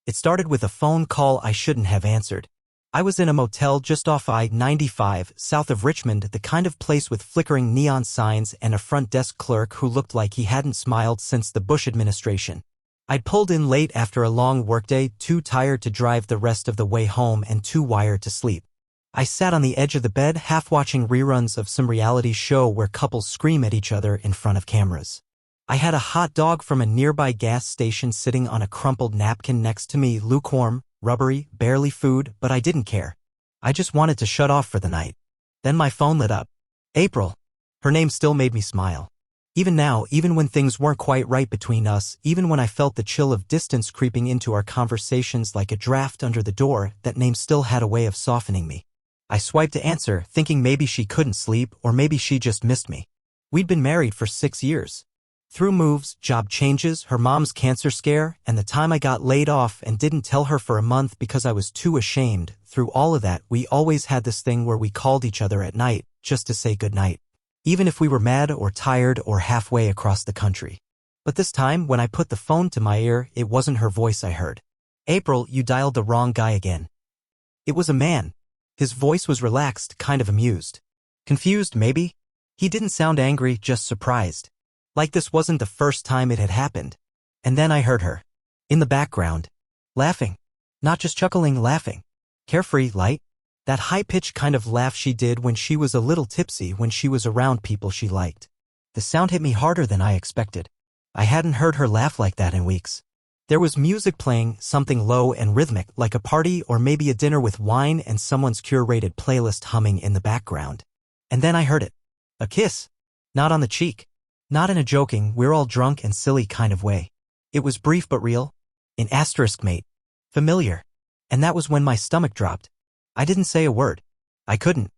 It started with a phone call I shouldn't have answered. I was in a motel just off I-95, south of Richmond, the kind of place with flickering neon signs and a front desk clerk who looked like he hadn't smiled since the Bush administration. I'd pulled in late after a long workday, too tired to drive the rest of the way home and too wired to sleep. I sat on the edge of the bed, half watching reruns of some reality show where couples scream at each other in front of cameras. I had a hot dog from a nearby gas station sitting on a crumpled napkin next to me, lukewarm, rubbery, barely food, but I didn't care. I just wanted to shut off for the night. Then my phone lit up. April. Her name still made me smile. Even now, even when things weren't quite right between us, even when I felt the chill of distance creeping into our conversations like a draft under the door, that name still had a way of softening me. I swiped to answer, thinking maybe she couldn't sleep or maybe she just missed me. We'd been married for 6 years. Through moves, job changes, her mom's cancer scare, and the time I got laid off and didn't tell her for a month because I was too ashamed, through all of that, we always had this thing where we called each other at night, just to say goodnight. Even if we were mad or tired or halfway across the country. But this time, when I put the phone to my ear, it wasn't her voice I heard. April, you dialed the wrong guy again. It was a man. His voice was relaxed, kind of amused. Confused, maybe? He didn't sound angry, just surprised. Like this wasn't the first time it had happened. And then I heard her. In the background. Laughing. Not just chuckling, laughing. Carefree, light. That high-pitched kind of laugh she did when she was a little tipsy when she was around people she liked. The sound hit me harder than I expected. I hadn't heard her laugh like that in weeks. There was music playing, something low and rhythmic, like a party or maybe a dinner with wine and someone's curated playlist humming in the background. And then I heard it. A kiss. Not on the cheek. Not in a joking, we're all drunk and silly kind of way. It was brief but real. An asterisk, mate. Familiar. And that was when my stomach dropped. I didn't say a word. I couldn't.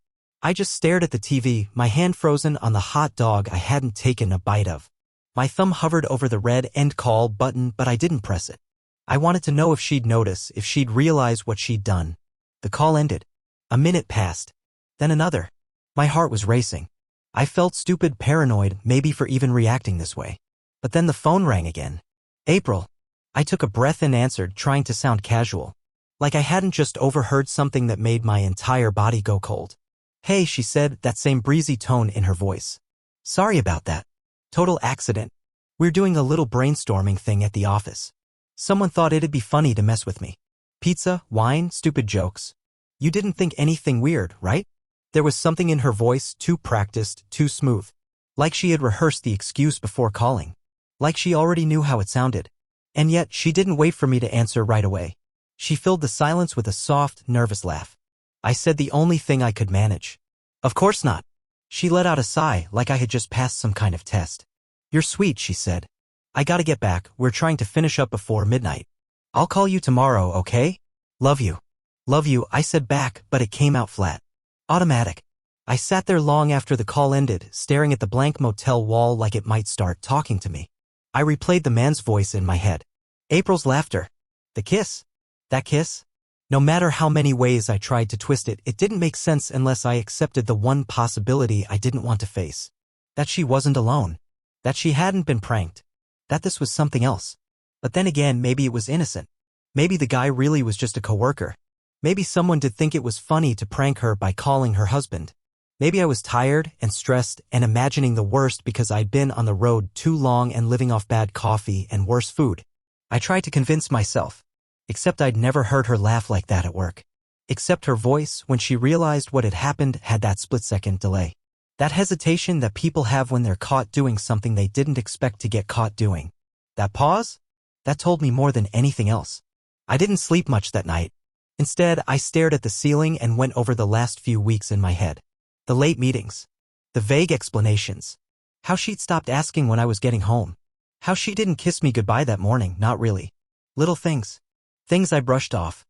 I just stared at the TV, my hand frozen on the hot dog I hadn't taken a bite of. My thumb hovered over the red end call button, but I didn't press it. I wanted to know if she'd notice, if she'd realize what she'd done. The call ended. A minute passed. Then another. My heart was racing. I felt stupid, paranoid, maybe for even reacting this way. But then the phone rang again. April. I took a breath and answered, trying to sound casual. Like I hadn't just overheard something that made my entire body go cold. Hey, she said, that same breezy tone in her voice. Sorry about that. Total accident. We're doing a little brainstorming thing at the office. Someone thought it'd be funny to mess with me. Pizza, wine, stupid jokes. You didn't think anything weird, right? There was something in her voice, too practiced, too smooth. Like she had rehearsed the excuse before calling. Like she already knew how it sounded. And yet, she didn't wait for me to answer right away. She filled the silence with a soft, nervous laugh. I said the only thing I could manage. Of course not. She let out a sigh, like I had just passed some kind of test. You're sweet, she said. I gotta get back, we're trying to finish up before midnight. I'll call you tomorrow, okay? Love you. Love you, I said back, but it came out flat. Automatic. I sat there long after the call ended, staring at the blank motel wall like it might start talking to me. I replayed the man's voice in my head. April's laughter. The kiss. That kiss? No matter how many ways I tried to twist it, it didn't make sense unless I accepted the one possibility I didn't want to face. That she wasn't alone. That she hadn't been pranked. That this was something else. But then again, maybe it was innocent. Maybe the guy really was just a coworker. Maybe someone did think it was funny to prank her by calling her husband. Maybe I was tired and stressed and imagining the worst because I'd been on the road too long and living off bad coffee and worse food. I tried to convince myself. Except I'd never heard her laugh like that at work. Except her voice, when she realized what had happened, had that split-second delay. That hesitation that people have when they're caught doing something they didn't expect to get caught doing. That pause? That told me more than anything else. I didn't sleep much that night. Instead, I stared at the ceiling and went over the last few weeks in my head. The late meetings. The vague explanations. How she'd stopped asking when I was getting home. How she didn't kiss me goodbye that morning, not really. Little things. Things I brushed off.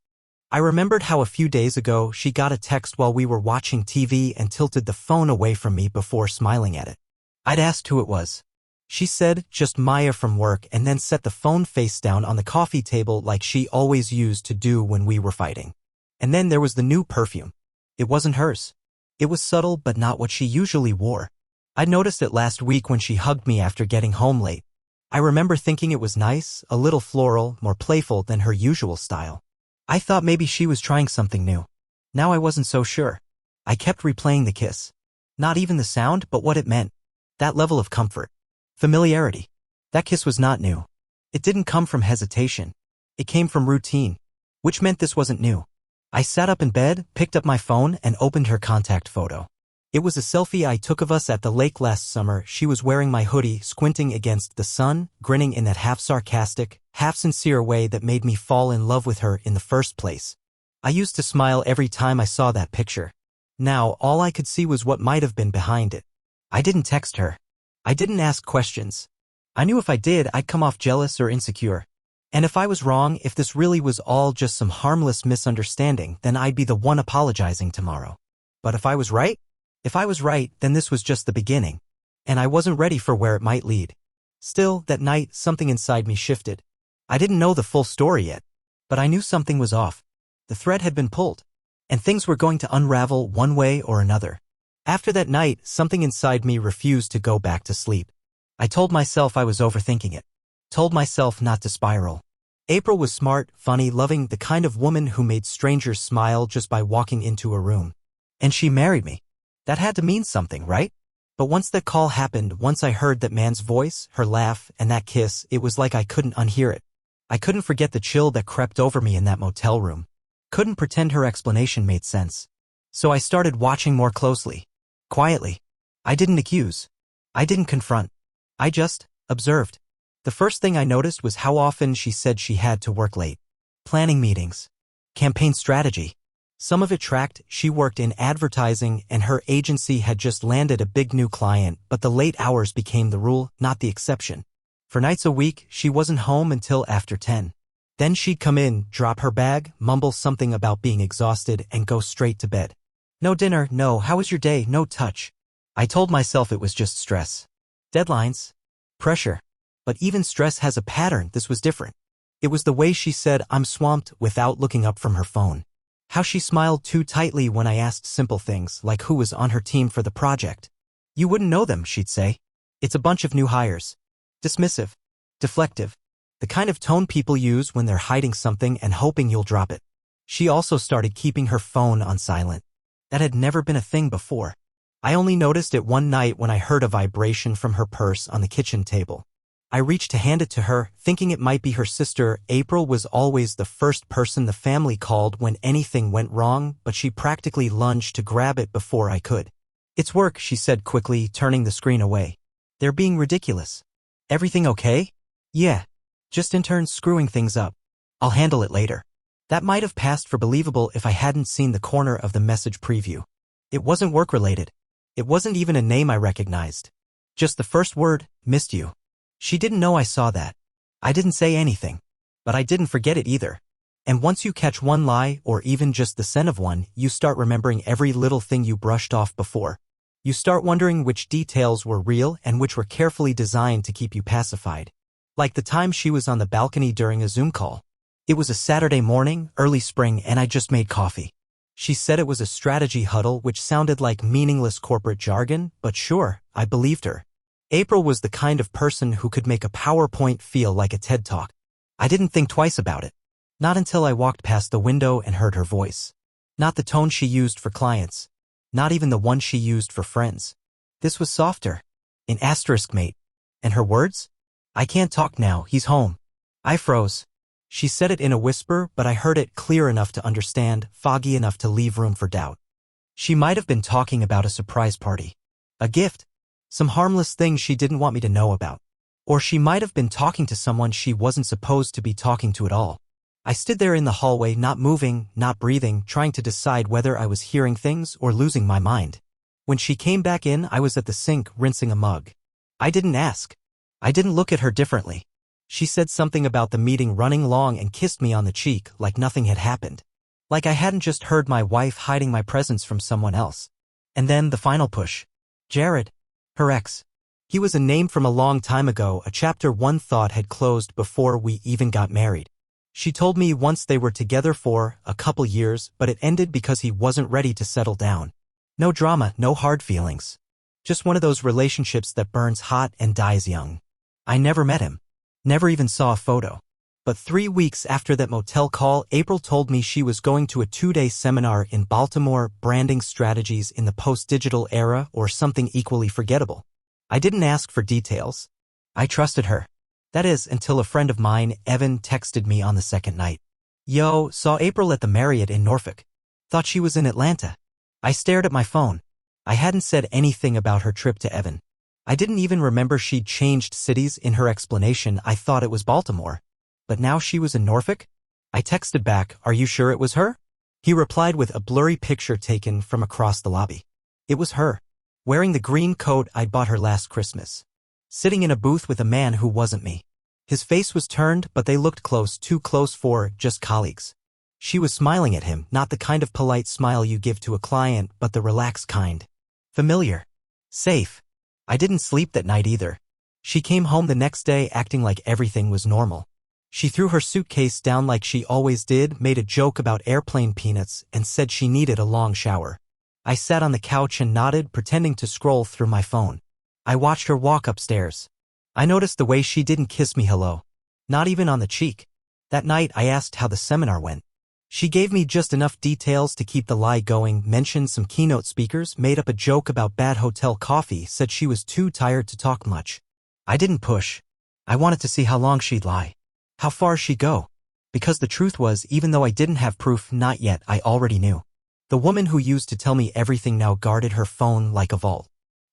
I remembered how a few days ago she got a text while we were watching TV and tilted the phone away from me before smiling at it. I'd asked who it was. She said, just Maya from work, and then set the phone face down on the coffee table like she always used to do when we were fighting. And then there was the new perfume. It wasn't hers. It was subtle but not what she usually wore. I noticed it last week when she hugged me after getting home late. I remember thinking it was nice, a little floral, more playful than her usual style. I thought maybe she was trying something new. Now I wasn't so sure. I kept replaying the kiss. Not even the sound, but what it meant. That level of comfort. Familiarity. That kiss was not new. It didn't come from hesitation. It came from routine, which meant this wasn't new. I sat up in bed, picked up my phone, and opened her contact photo. It was a selfie I took of us at the lake last summer. She was wearing my hoodie, squinting against the sun, grinning in that half-sarcastic, half-sincere way that made me fall in love with her in the first place. I used to smile every time I saw that picture. Now, all I could see was what might have been behind it. I didn't text her. I didn't ask questions. I knew if I did, I'd come off jealous or insecure. And if I was wrong, if this really was all just some harmless misunderstanding, then I'd be the one apologizing tomorrow. But if I was right? If I was right, then this was just the beginning. And I wasn't ready for where it might lead. Still, that night, something inside me shifted. I didn't know the full story yet, but I knew something was off. The thread had been pulled, and things were going to unravel one way or another. After that night, something inside me refused to go back to sleep. I told myself I was overthinking it. Told myself not to spiral. April was smart, funny, loving, the kind of woman who made strangers smile just by walking into a room. And she married me. That had to mean something, right? But once that call happened, once I heard that man's voice, her laugh, and that kiss, it was like I couldn't unhear it. I couldn't forget the chill that crept over me in that motel room. Couldn't pretend her explanation made sense. So I started watching more closely. Quietly. I didn't accuse. I didn't confront. I just observed. The first thing I noticed was how often she said she had to work late. Planning meetings. Campaign strategy. Some of it tracked. She worked in advertising and her agency had just landed a big new client, but the late hours became the rule, not the exception. For nights a week, she wasn't home until after 10. Then she'd come in, drop her bag, mumble something about being exhausted, and go straight to bed. No dinner, no how was your day, no touch. I told myself it was just stress. Deadlines. Pressure. But even stress has a pattern. This was different. It was the way she said, "I'm swamped," without looking up from her phone. How she smiled too tightly when I asked simple things, like who was on her team for the project. "You wouldn't know them," she'd say. "It's a bunch of new hires." Dismissive. Deflective. The kind of tone people use when they're hiding something and hoping you'll drop it. She also started keeping her phone on silent. That had never been a thing before. I only noticed it one night when I heard a vibration from her purse on the kitchen table. I reached to hand it to her, thinking it might be her sister. April was always the first person the family called when anything went wrong, but she practically lunged to grab it before I could. "It's work," she said quickly, turning the screen away. "They're being ridiculous." "Everything okay?" "Yeah. Just interns screwing things up. I'll handle it later." That might have passed for believable if I hadn't seen the corner of the message preview. It wasn't work-related. It wasn't even a name I recognized. Just the first word, "Missed you." She didn't know I saw that. I didn't say anything. But I didn't forget it either. And once you catch one lie, or even just the scent of one, you start remembering every little thing you brushed off before. You start wondering which details were real and which were carefully designed to keep you pacified. Like the time she was on the balcony during a Zoom call. It was a Saturday morning, early spring, and I just made coffee. She said it was a strategy huddle, which sounded like meaningless corporate jargon, but sure, I believed her. April was the kind of person who could make a PowerPoint feel like a TED Talk. I didn't think twice about it. Not until I walked past the window and heard her voice. Not the tone she used for clients. Not even the one she used for friends. This was softer. An asterisk mate. And her words? "I can't talk now, he's home." I froze. She said it in a whisper, but I heard it clear enough to understand, foggy enough to leave room for doubt. She might have been talking about a surprise party. A gift. Some harmless thing she didn't want me to know about. Or she might have been talking to someone she wasn't supposed to be talking to at all. I stood there in the hallway, not moving, not breathing, trying to decide whether I was hearing things or losing my mind. When she came back in, I was at the sink rinsing a mug. I didn't ask. I didn't look at her differently. She said something about the meeting running long and kissed me on the cheek like nothing had happened. Like I hadn't just heard my wife hiding my presence from someone else. And then the final push. Jared. Her ex. He was a name from a long time ago, a chapter one thought had closed before we even got married. She told me once they were together for a couple years, but it ended because he wasn't ready to settle down. No drama, no hard feelings. Just one of those relationships that burns hot and dies young. I never met him. Never even saw a photo. But 3 weeks after that motel call, April told me she was going to a 2-day seminar in Baltimore, branding strategies in the post-digital era or something equally forgettable. I didn't ask for details. I trusted her. That is, until a friend of mine, Evan, texted me on the second night. Yo, saw April at the Marriott in Norfolk. Thought she was in Atlanta. I stared at my phone. I hadn't said anything about her trip to Evan. I didn't even remember she'd changed cities in her explanation. I thought it was Baltimore. But now she was in Norfolk? I texted back, "Are you sure it was her?" He replied with a blurry picture taken from across the lobby. It was her, wearing the green coat I'd bought her last Christmas. Sitting in a booth with a man who wasn't me. His face was turned, but they looked close, too close for just colleagues. She was smiling at him, not the kind of polite smile you give to a client, but the relaxed kind. Familiar. Safe. I didn't sleep that night either. She came home the next day acting like everything was normal. She threw her suitcase down like she always did, made a joke about airplane peanuts, and said she needed a long shower. I sat on the couch and nodded, pretending to scroll through my phone. I watched her walk upstairs. I noticed the way she didn't kiss me hello. Not even on the cheek. That night I asked how the seminar went. She gave me just enough details to keep the lie going, mentioned some keynote speakers, made up a joke about bad hotel coffee, said she was too tired to talk much. I didn't push. I wanted to see how long she'd lie. How far she'd go. Because the truth was, even though I didn't have proof, not yet, I already knew. The woman who used to tell me everything now guarded her phone like a vault.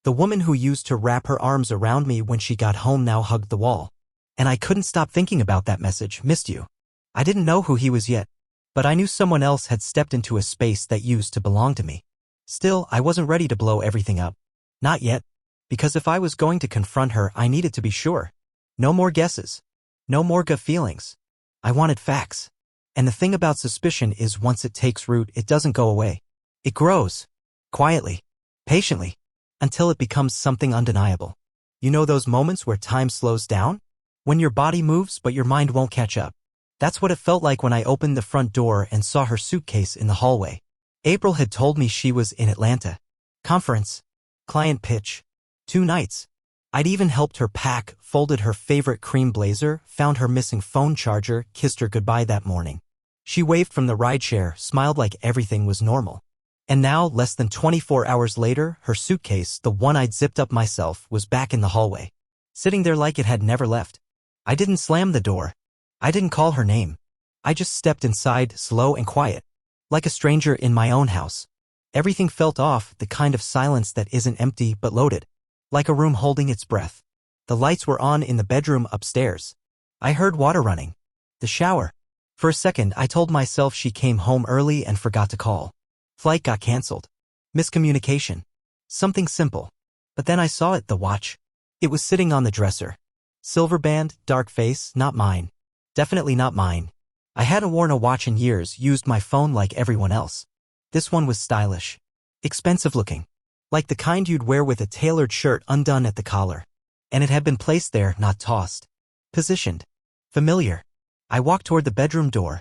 The woman who used to wrap her arms around me when she got home now hugged the wall. And I couldn't stop thinking about that message, "Missed you." I didn't know who he was yet, but I knew someone else had stepped into a space that used to belong to me. Still, I wasn't ready to blow everything up. Not yet. Because if I was going to confront her, I needed to be sure. No more guesses. No more gut feelings. I wanted facts. And the thing about suspicion is once it takes root, it doesn't go away. It grows. Quietly. Patiently. Until it becomes something undeniable. You know those moments where time slows down? When your body moves but your mind won't catch up. That's what it felt like when I opened the front door and saw her suitcase in the hallway. April had told me she was in Atlanta. Conference. Client pitch. 2 nights. I'd even helped her pack, folded her favorite cream blazer, found her missing phone charger, kissed her goodbye that morning. She waved from the rideshare, smiled like everything was normal. And now, less than 24 hours later, her suitcase, the one I'd zipped up myself, was back in the hallway. Sitting there like it had never left. I didn't slam the door. I didn't call her name. I just stepped inside, slow and quiet. Like a stranger in my own house. Everything felt off, the kind of silence that isn't empty but loaded. Like a room holding its breath. The lights were on in the bedroom upstairs. I heard water running. The shower. For a second, I told myself she came home early and forgot to call. Flight got canceled. Miscommunication. Something simple. But then I saw it, the watch. It was sitting on the dresser. Silver band, dark face, not mine. Definitely not mine. I hadn't worn a watch in years, used my phone like everyone else. This one was stylish. Expensive looking. Like the kind you'd wear with a tailored shirt undone at the collar. And it had been placed there, not tossed. Positioned. Familiar. I walked toward the bedroom door.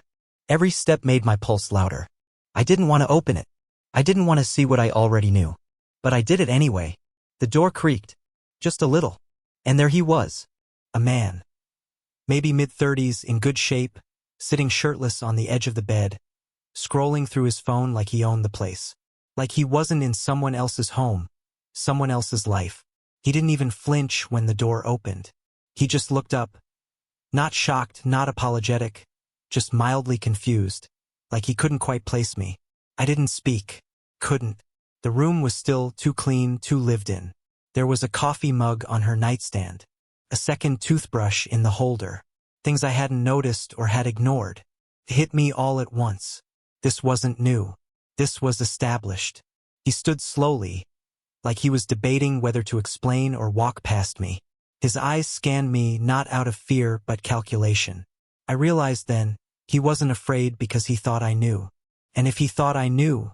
Every step made my pulse louder. I didn't want to open it. I didn't want to see what I already knew. But I did it anyway. The door creaked. Just a little. And there he was. A man. Maybe mid-30s, in good shape, sitting shirtless on the edge of the bed, scrolling through his phone like he owned the place. Like he wasn't in someone else's home, someone else's life. He didn't even flinch when the door opened. He just looked up. Not shocked, not apologetic, just mildly confused, like he couldn't quite place me. I didn't speak. Couldn't. The room was still, too clean, too lived in. There was a coffee mug on her nightstand. A second toothbrush in the holder. Things I hadn't noticed or had ignored. It hit me all at once. This wasn't new. This was established. He stood slowly, like he was debating whether to explain or walk past me. His eyes scanned me not out of fear but calculation. I realized then, he wasn't afraid because he thought I knew. And if he thought I knew,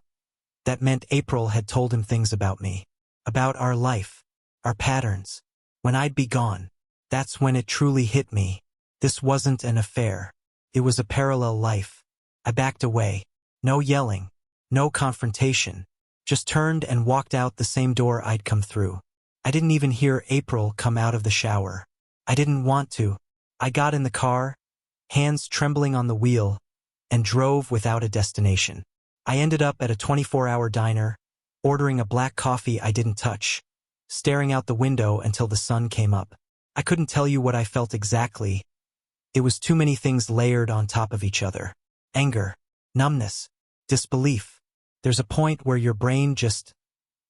that meant April had told him things about me. About our life. Our patterns. When I'd be gone. That's when it truly hit me. This wasn't an affair. It was a parallel life. I backed away. No yelling. No confrontation. Just turned and walked out the same door I'd come through. I didn't even hear April come out of the shower. I didn't want to. I got in the car, hands trembling on the wheel, and drove without a destination. I ended up at a 24-hour diner, ordering a black coffee I didn't touch, staring out the window until the sun came up. I couldn't tell you what I felt exactly. It was too many things layered on top of each other. Anger, numbness, disbelief. There's a point where your brain just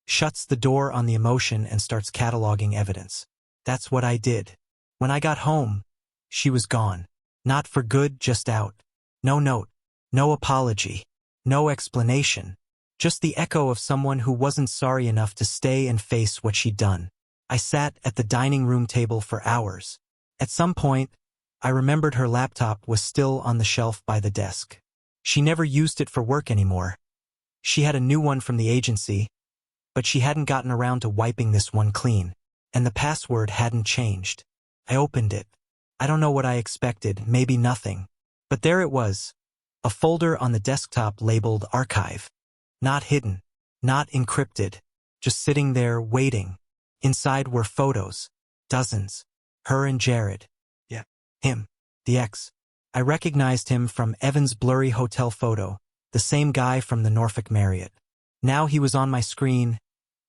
shuts the door on the emotion and starts cataloging evidence. That's what I did. When I got home, she was gone. Not for good, just out. No note, no apology, no explanation. Just the echo of someone who wasn't sorry enough to stay and face what she'd done. I sat at the dining room table for hours. At some point, I remembered her laptop was still on the shelf by the desk. She never used it for work anymore. She had a new one from the agency, but she hadn't gotten around to wiping this one clean, and the password hadn't changed. I opened it. I don't know what I expected, maybe nothing. But there it was, a folder on the desktop labeled Archive. Not hidden, not encrypted, just sitting there waiting. Inside were photos, dozens. Her and Jared. Yeah, him, the ex. I recognized him from Evan's blurry hotel photo, the same guy from the Norfolk Marriott. Now he was on my screen,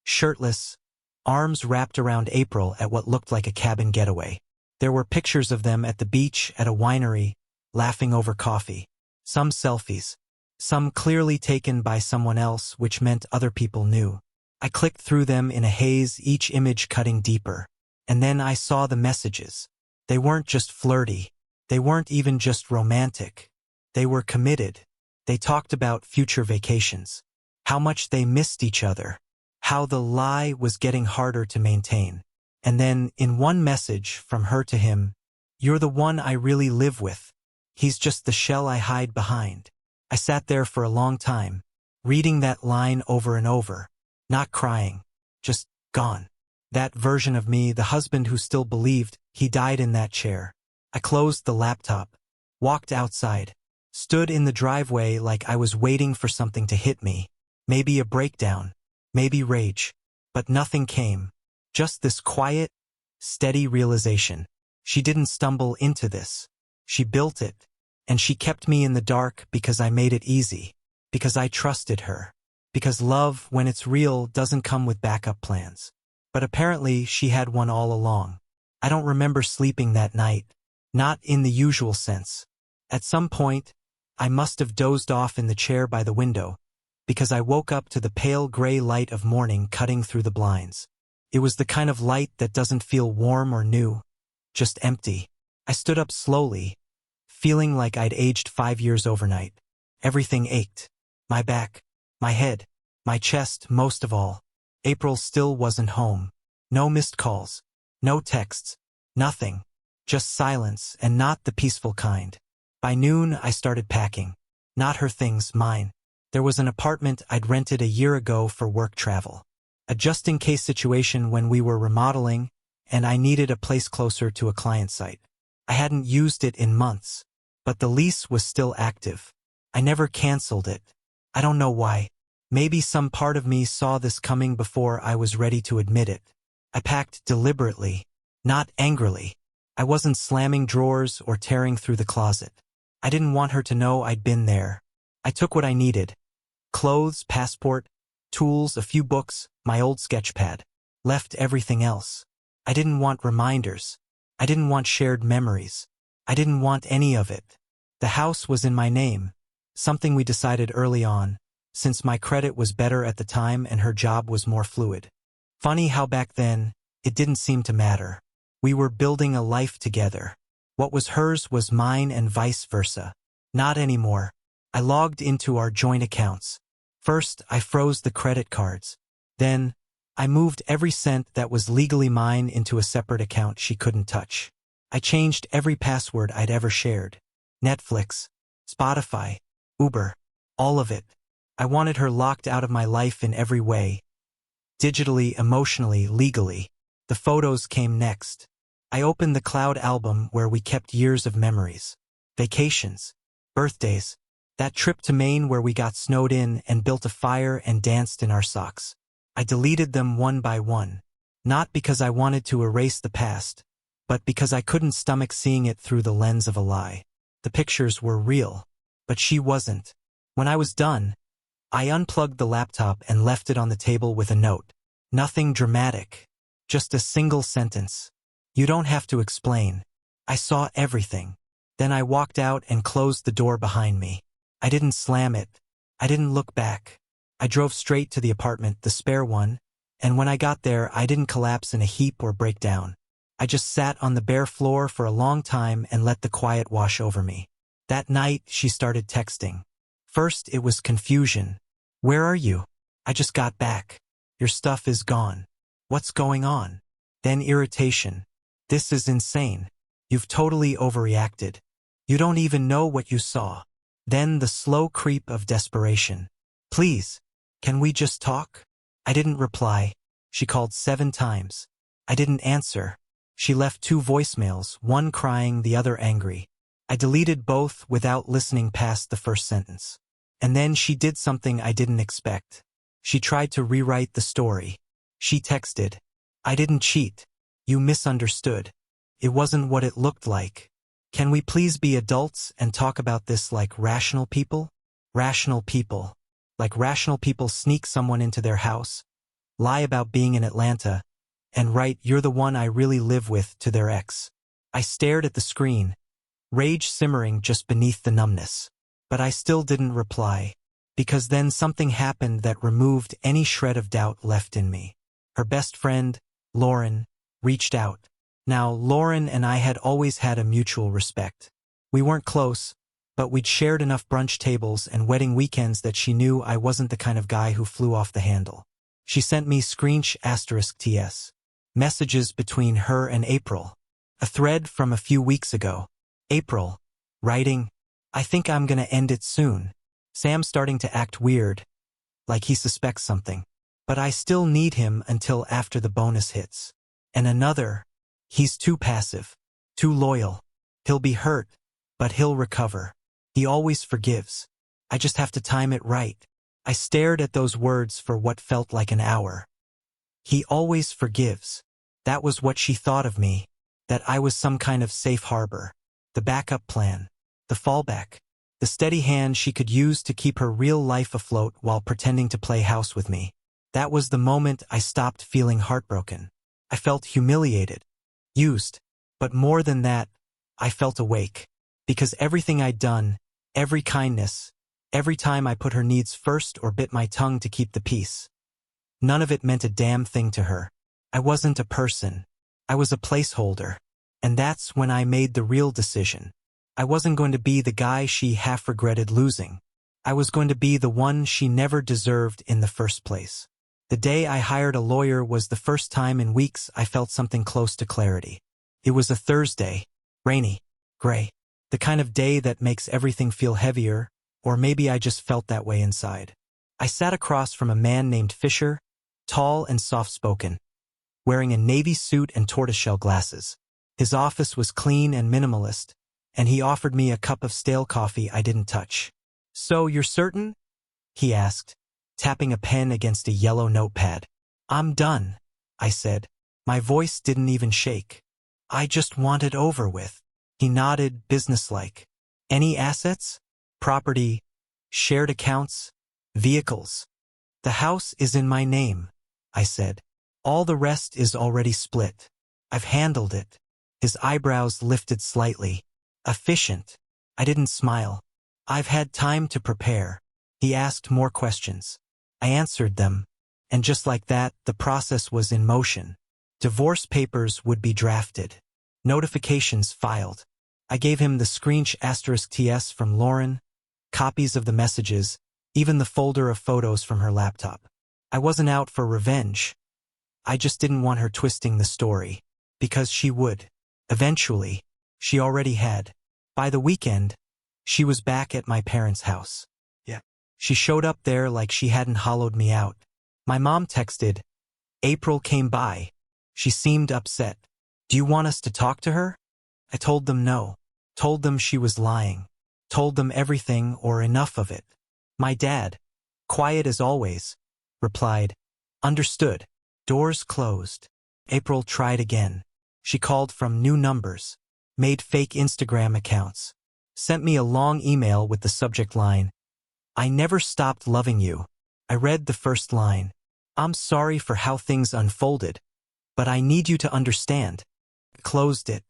shirtless, arms wrapped around April at what looked like a cabin getaway. There were pictures of them at the beach, at a winery, laughing over coffee. Some selfies. Some clearly taken by someone else, which meant other people knew. I clicked through them in a haze, each image cutting deeper. And then I saw the messages. They weren't just flirty. They weren't even just romantic. They were committed. They talked about future vacations. How much they missed each other. How the lie was getting harder to maintain. And then, in one message from her to him, "You're the one I really live with. He's just the shell I hide behind." I sat there for a long time, reading that line over and over. Not crying. Just gone. That version of me, the husband who still believed, he died in that chair. I closed the laptop, walked outside, stood in the driveway like I was waiting for something to hit me. Maybe a breakdown, maybe rage. But nothing came. Just this quiet, steady realization. She didn't stumble into this. She built it. And she kept me in the dark because I made it easy. Because I trusted her. Because love, when it's real, doesn't come with backup plans. But apparently she had one all along. I don't remember sleeping that night. Not in the usual sense. At some point, I must have dozed off in the chair by the window, because I woke up to the pale gray light of morning cutting through the blinds. It was the kind of light that doesn't feel warm or new, just empty. I stood up slowly, feeling like I'd aged 5 years overnight. Everything ached. My back, my head, my chest, most of all. April still wasn't home. No missed calls, no texts, nothing. Just silence, and not the peaceful kind. By noon, I started packing. Not her things, mine. There was an apartment I'd rented a year ago for work travel. A just-in-case situation when we were remodeling, and I needed a place closer to a client site. I hadn't used it in months, but the lease was still active. I never canceled it. I don't know why. Maybe some part of me saw this coming before I was ready to admit it. I packed deliberately, not angrily. I wasn't slamming drawers or tearing through the closet. I didn't want her to know I'd been there. I took what I needed. Clothes, passport, tools, a few books, my old sketchpad. Left everything else. I didn't want reminders. I didn't want shared memories. I didn't want any of it. The house was in my name, something we decided early on, since my credit was better at the time and her job was more fluid. Funny how back then, it didn't seem to matter. We were building a life together. What was hers was mine and vice versa. Not anymore. I logged into our joint accounts. First, I froze the credit cards. Then, I moved every cent that was legally mine into a separate account she couldn't touch. I changed every password I'd ever shared. Netflix, Spotify, Uber, all of it. I wanted her locked out of my life in every way. Digitally, emotionally, legally. The photos came next. I opened the cloud album where we kept years of memories. Vacations, birthdays, that trip to Maine where we got snowed in and built a fire and danced in our socks. I deleted them one by one. Not because I wanted to erase the past, but because I couldn't stomach seeing it through the lens of a lie. The pictures were real, but she wasn't. When I was done, I unplugged the laptop and left it on the table with a note. Nothing dramatic. Just a single sentence. You don't have to explain. I saw everything. Then I walked out and closed the door behind me. I didn't slam it. I didn't look back. I drove straight to the apartment, the spare one, and when I got there, I didn't collapse in a heap or break down. I just sat on the bare floor for a long time and let the quiet wash over me. That night, she started texting. First, it was confusion. Where are you? I just got back. Your stuff is gone. What's going on? Then irritation. This is insane. You've totally overreacted. You don't even know what you saw. Then the slow creep of desperation. Please, can we just talk? I didn't reply. She called 7 times. I didn't answer. She left 2 voicemails, one crying, the other angry. I deleted both without listening past the first sentence. And then she did something I didn't expect. She tried to rewrite the story. She texted, I didn't cheat. You misunderstood. It wasn't what it looked like. Can we please be adults and talk about this like rational people? Rational people. Like rational people sneak someone into their house, lie about being in Atlanta, and write, you're the one I really live with, to their ex. I stared at the screen, rage simmering just beneath the numbness. But I still didn't reply, because then something happened that removed any shred of doubt left in me. Her best friend, Lauren, reached out. Now, Lauren and I had always had a mutual respect. We weren't close, but we'd shared enough brunch tables and wedding weekends that she knew I wasn't the kind of guy who flew off the handle. She sent me *TS. Messages between her and April. A thread from a few weeks ago. April, writing, I think I'm gonna end it soon. Sam's starting to act weird, like he suspects something. But I still need him until after the bonus hits. And another, he's too passive, too loyal. He'll be hurt, but he'll recover. He always forgives. I just have to time it right. I stared at those words for what felt like an hour. He always forgives. That was what she thought of me, that I was some kind of safe harbor. The backup plan. The fallback. The steady hand she could use to keep her real life afloat while pretending to play house with me. That was the moment I stopped feeling heartbroken. I felt humiliated. Used. But more than that, I felt awake. Because everything I'd done, every kindness, every time I put her needs first or bit my tongue to keep the peace, none of it meant a damn thing to her. I wasn't a person. I was a placeholder. And that's when I made the real decision. I wasn't going to be the guy she half regretted losing. I was going to be the one she never deserved in the first place. The day I hired a lawyer was the first time in weeks I felt something close to clarity. It was a Thursday. Rainy. Gray. The kind of day that makes everything feel heavier, or maybe I just felt that way inside. I sat across from a man named Fisher, tall and soft-spoken, wearing a navy suit and tortoiseshell glasses. His office was clean and minimalist, and he offered me a cup of stale coffee I didn't touch. So, you're certain? He asked, tapping a pen against a yellow notepad. I'm done, I said. My voice didn't even shake. I just want it over with. He nodded, businesslike. Any assets? Property? Shared accounts? Vehicles? The house is in my name, I said. All the rest is already split. I've handled it. His eyebrows lifted slightly. Efficient. I didn't smile. I've had time to prepare. He asked more questions. I answered them. And just like that, the process was in motion. Divorce papers would be drafted. Notifications filed. I gave him the *TS from Lauren, copies of the messages, even the folder of photos from her laptop. I wasn't out for revenge. I just didn't want her twisting the story. Because she would. Eventually. She already had. By the weekend, she was back at my parents' house. Yeah. She showed up there like she hadn't hollowed me out. My mom texted. April came by. She seemed upset. Do you want us to talk to her? I told them no. Told them she was lying. Told them everything or enough of it. My dad, quiet as always, replied, Understood. Doors closed. April tried again. She called from new numbers, made fake Instagram accounts, sent me a long email with the subject line, "I never stopped loving you." I read the first line. "I'm sorry for how things unfolded, but I need you to understand." Closed it.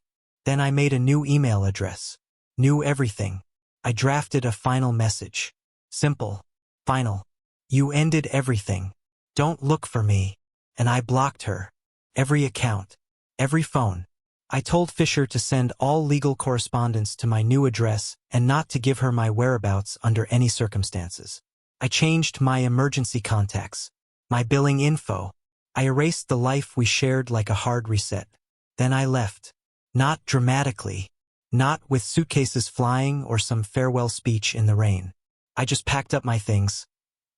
Then I made a new email address. Knew everything. I drafted a final message. Simple. Final. "You ended everything. Don't look for me." And I blocked her. Every account. Every phone. I told Fisher to send all legal correspondence to my new address and not to give her my whereabouts under any circumstances. I changed my emergency contacts, my billing info. I erased the life we shared like a hard reset. Then I left. Not dramatically. Not with suitcases flying or some farewell speech in the rain. I just packed up my things,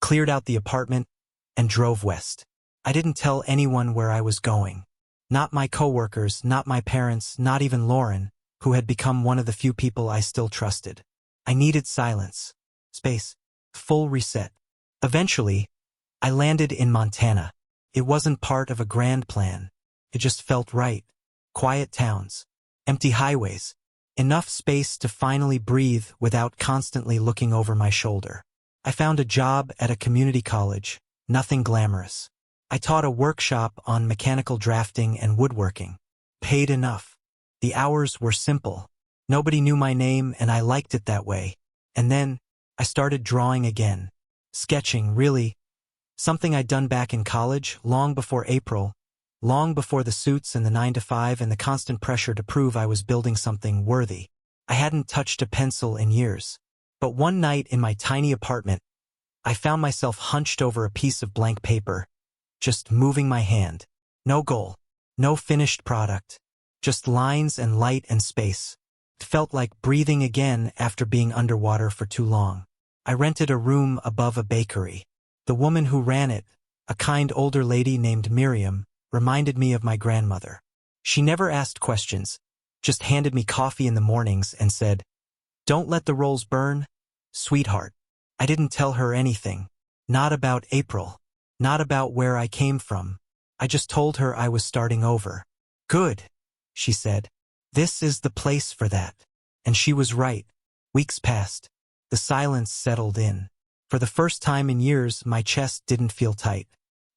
cleared out the apartment, and drove west. I didn't tell anyone where I was going. Not my coworkers, not my parents, not even Lauren, who had become one of the few people I still trusted. I needed silence. Space. Full reset. Eventually, I landed in Montana. It wasn't part of a grand plan. It just felt right. Quiet towns. Empty highways. Enough space to finally breathe without constantly looking over my shoulder. I found a job at a community college. Nothing glamorous. I taught a workshop on mechanical drafting and woodworking. Paid enough. The hours were simple. Nobody knew my name and I liked it that way. And then, I started drawing again. Sketching, really. Something I'd done back in college, long before April. Long before the suits and the 9-to-5 and the constant pressure to prove I was building something worthy. I hadn't touched a pencil in years. But one night in my tiny apartment, I found myself hunched over a piece of blank paper, just moving my hand. No goal. No finished product. Just lines and light and space. It felt like breathing again after being underwater for too long. I rented a room above a bakery. The woman who ran it, a kind older lady named Miriam, reminded me of my grandmother. She never asked questions, just handed me coffee in the mornings and said, "Don't let the rolls burn, sweetheart." I didn't tell her anything. Not about April. Not about where I came from. I just told her I was starting over. "Good," she said. "This is the place for that." And she was right. Weeks passed. The silence settled in. For the first time in years, my chest didn't feel tight.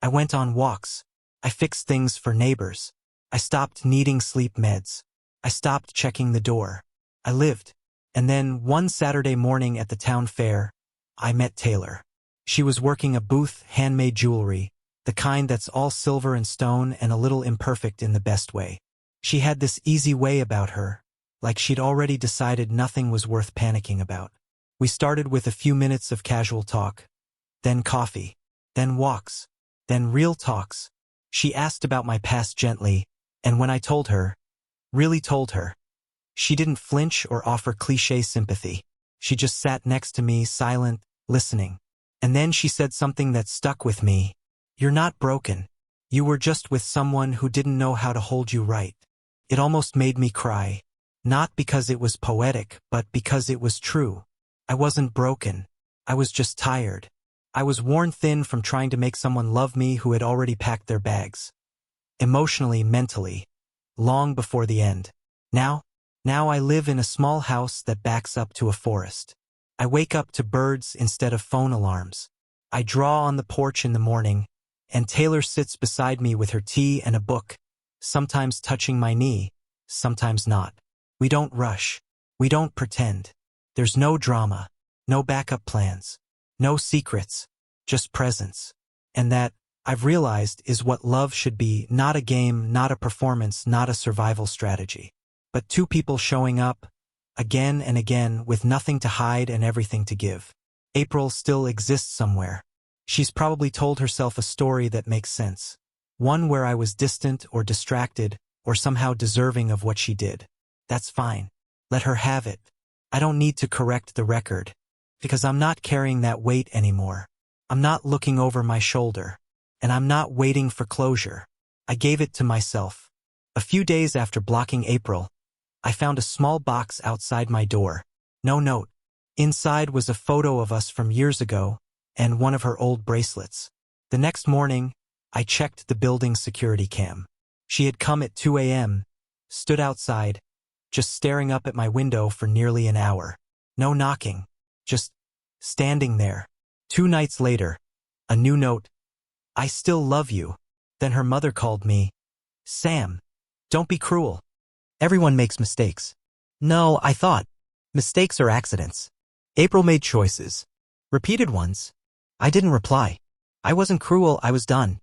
I went on walks. I fixed things for neighbors. I stopped needing sleep meds. I stopped checking the door. I lived. And then, one Saturday morning at the town fair, I met Taylor. She was working a booth, handmade jewelry, the kind that's all silver and stone and a little imperfect in the best way. She had this easy way about her, like she'd already decided nothing was worth panicking about. We started with a few minutes of casual talk, then coffee, then walks, then real talks. She asked about my past gently, and when I told her, really told her, she didn't flinch or offer cliché sympathy. She just sat next to me, silent, listening. And then she said something that stuck with me. "You're not broken. You were just with someone who didn't know how to hold you right." It almost made me cry. Not because it was poetic, but because it was true. I wasn't broken. I was just tired. I was worn thin from trying to make someone love me who had already packed their bags. Emotionally, mentally. Long before the end. Now I live in a small house that backs up to a forest. I wake up to birds instead of phone alarms. I draw on the porch in the morning, and Taylor sits beside me with her tea and a book, sometimes touching my knee, sometimes not. We don't rush. We don't pretend. There's no drama, no backup plans, no secrets, just presence. And that, I've realized, is what love should be, not a game, not a performance, not a survival strategy. But two people showing up, again and again, with nothing to hide and everything to give. April still exists somewhere. She's probably told herself a story that makes sense. One where I was distant or distracted or somehow deserving of what she did. That's fine. Let her have it. I don't need to correct the record. Because I'm not carrying that weight anymore. I'm not looking over my shoulder. And I'm not waiting for closure. I gave it to myself. A few days after blocking April, I found a small box outside my door. No note. Inside was a photo of us from years ago, and one of her old bracelets. The next morning, I checked the building's security cam. She had come at 2 a.m., Stood outside, just staring up at my window for nearly an hour. No knocking, just standing there. 2 nights later, a new note. I still love you. Then her mother called me. Sam, don't be cruel. Everyone makes mistakes. No, I thought. Mistakes are accidents. April made choices. Repeated ones. I didn't reply. I wasn't cruel, I was done.